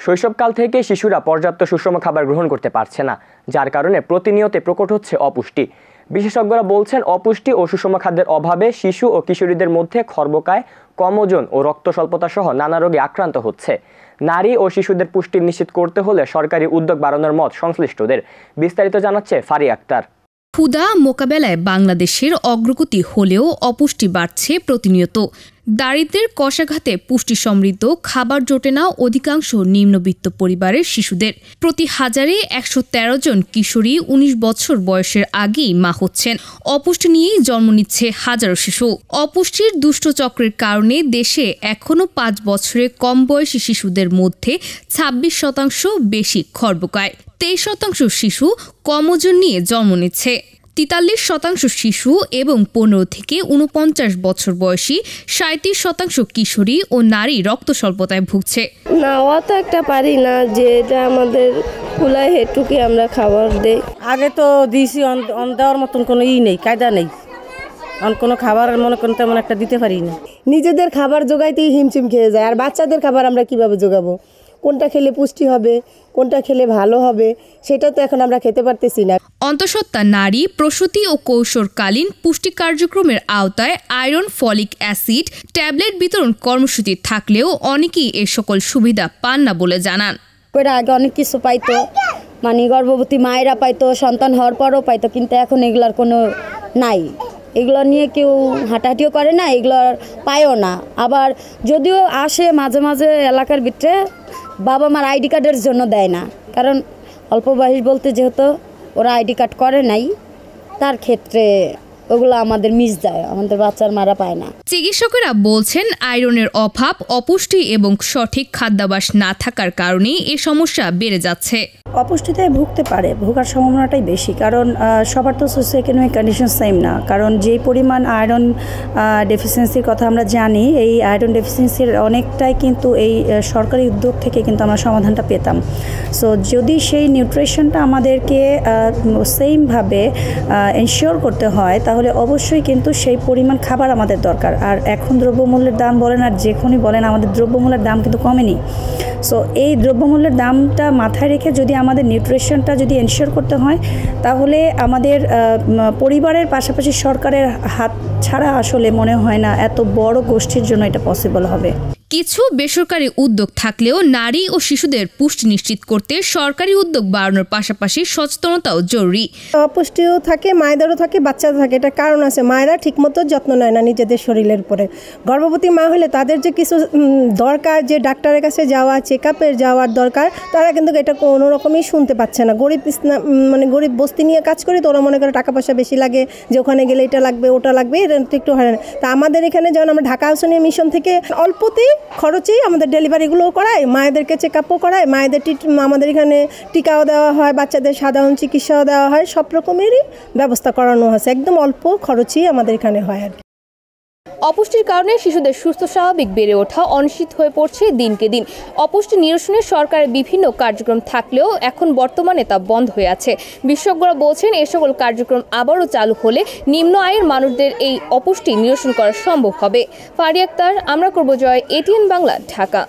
শৈশবকাল থেকে শিশুরা পর্যাপ্ত সুষম খাবার গ্রহণ করতে পারছে না, যার কারণে প্রতিনিয়ত প্রকট হচ্ছে অপুষ্টি। বিশেষজ্ঞরা বলছেন, অপুষ্টি ও সুষম খাদ্যের অভাবে শিশু ও কিশোরীদের মধ্যে খর্বকায়, কম ওজন ও রক্ত স্বল্পতা সহ নানা রোগে আক্রান্ত হচ্ছে। নারী ও শিশুদের পুষ্টি নিশ্চিত করতে হলে সরকারি উদ্যোগ বাড়ানোর মত সংশ্লিষ্টদের। বিস্তারিত জানাচ্ছে ফারিয়া আক্তার। ক্ষুধা মোকাবেলায় বাংলাদেশের অগ্রগতি হলেও অপুষ্টি বাড়ছে প্রতিনিয়ত। দারিদ্র্যের কষাঘাতে পুষ্টি সমৃদ্ধ খাবার জোটে না অধিকাংশ নিম্নবিত্ত পরিবারের শিশুদের। প্রতি হাজারে ১১৩ জন কিশোরী ১৯ বছর বয়সের আগেই মা হচ্ছেন। অপুষ্টি নিয়েই জন্ম নিচ্ছে হাজারো শিশু। অপুষ্টির দুষ্ট চক্রের কারণে দেশে এখনও ৫ বছরের কম বয়সী শিশুদের মধ্যে ২৬% বেশি খর্বকায়, ২৩% শিশু কম ওজন নিয়ে জন্ম নিচ্ছে। ৪৩% শিশু এবং ১৫ থেকে ৪৯ বছর বয়সী ৩৭% কিশোরী ও নারী রক্ত স্বল্পতায় ভুগছে। না, অত একটা পারি না যে এটা আমাদের কুলায় হেটুকে আমরা খাবার দেই। আগে তো দিয়েছি, দেওয়ার মতন কোনো নেই, কায়দা নেই। কোনো খাবার মনে করেন তেমন একটা দিতে পারি না। নিজেদের খাবার জোগাইতেই হিমশিম খেয়ে যায়, আর বাচ্চাদের খাবার আমরা কিভাবে জোগাবো? কোনটা খেলে পুষ্টি হবে, কোনটা খেলে ভালো হবে, সেটা তো এখন আমরা খেতে পারতেছি না। অন্তঃসত্ত্বা নারী প্রসূতি ও কৈশোরকালীন পুষ্টি কার্যক্রমের আওতায় আয়রন, ফলিক অ্যাসিড ট্যাবলেট বিতরণ কর্মসূচি থাকলেও অনেকেই এ সকল সুবিধা পান না বলে জানান। আগে অনেক কিছু পাইতো, মানে গর্ভবতী মায়েরা পাইতো, সন্তান হওয়ার পরও পাইতো, কিন্তু এখন এগুলার কোনো নাই। এগুলো নিয়ে কেউ হাঁটাহাঁটিও করে না, এগুলোর পায়ও না। আবার যদিও আসে মাঝে মাঝে এলাকার ভিতরে, বাবা মার আইডি কার্ডের জন্য দেয় না, কারণ অল্প বয়স বলতে যেহেতু ওরা আইডি কার্ড করে নাই, তার ক্ষেত্রে ওগুলো আমাদের মিস যায়, আমাদের বাচ্চার মারা পায় না। চিকিৎসকেরা বলছেন, আয়রনের অভাব, অপুষ্টি এবং সঠিক খাদ্যাভ্যাস না থাকার কারণে এই সমস্যা বেড়ে যাচ্ছে। অপুষ্টিতে ভুগতে পারে, ভোগার সম্ভাবনাটাই বেশি, কারণ সবার তো সোসিওইকোনমিক কন্ডিশন সেম না। কারণ যেই পরিমাণ আয়রন ডেফিসিয়েন্সির কথা আমরা জানি, এই আয়রন ডেফিসিয়েন্সির অনেকটাই কিন্তু এই সরকারি উদ্যোগ থেকে কিন্তু আমরা সমাধানটা পেতাম। সো যদি সেই নিউট্রিশনটা আমাদেরকে সেমভাবে এনশিওর করতে হয়, তাহলে অবশ্যই কিন্তু সেই পরিমাণ খাবার আমাদের দরকার। আর এখন দ্রব্যমূল্যের দাম বলেন আর যেখানেই বলেন, আমাদের দ্রব্যমূল্যের দাম কিন্তু কমেনি। সো এই দ্রব্যমূল্যের দামটা মাথায় রেখে যদি আমাদের নিউট্রিশনটা যদি এনশিওর করতে হয়, তাহলে আমাদের পরিবারের পাশাপাশি সরকারের হাত ছাড়া আসলে মনে হয় না এত বড় গোষ্ঠীর জন্য এটা পসিবল হবে। কিছু বেসরকারি উদ্যোগ থাকলেও নারী ও শিশুদের পুষ্টি নিশ্চিত করতে সরকারি উদ্যোগ বাড়ানোর পাশাপাশি সচেতনতাও জরুরি। অপুষ্টিও থাকে, মায়েদেরও থাকে, বাচ্চাদের থাকে। এটা কারণ আছে, মায়েরা ঠিকমতো যত্ন নেয় না নিজেদের শরীরের উপরে। গর্ভবতী মা হলে তাদের যে কিছু দরকার, যে ডাক্তারের কাছে যাওয়া, চেক আপের যাওয়ার দরকার, তারা কিন্তু এটা কোনো রকমই শুনতে পাচ্ছে না। গরিব বস্তি নিয়ে কাজ করি তো ওরা মনে করে টাকা পয়সা বেশি লাগে, যে ওখানে গেলে এটা লাগবে ওটা লাগবে, এটা একটু হয় না। তা আমাদের এখানে যেমন আমরা ঢাকা আউসনিয়া মিশন থেকে অল্পতেই খরচেই আমাদের ডেলিভারিগুলোও করায়, মায়েদেরকে চেক আপও করায়, মায়েদের আমাদের এখানে টিকাও দেওয়া হয়, বাচ্চাদের সাধারণ চিকিৎসাও দেওয়া হয়, সব রকমেরই ব্যবস্থা করানো হয়েছে। একদম অল্প খরচেই আমাদের এখানে হয় আর কি। অপুষ্টির কারণে শিশুদের সুস্থ স্বাভাবিক বেড়ে ওঠা অনিশ্চিত হয়ে পড়ছে দিনকে দিন। অপুষ্টি নিরসনে সরকারের বিভিন্ন কার্যক্রম থাকলেও এখন বর্তমানে তা বন্ধ হয়ে আছে। বিশেষজ্ঞরা বলছেন, এ সকল কার্যক্রম আবারও চালু হলে নিম্ন আয়ের মানুষদের এই অপুষ্টি নিরসন করা সম্ভব হবে। ফারিয়া আক্তার, আমরা করব জয়, এটিএন বাংলা, ঢাকা।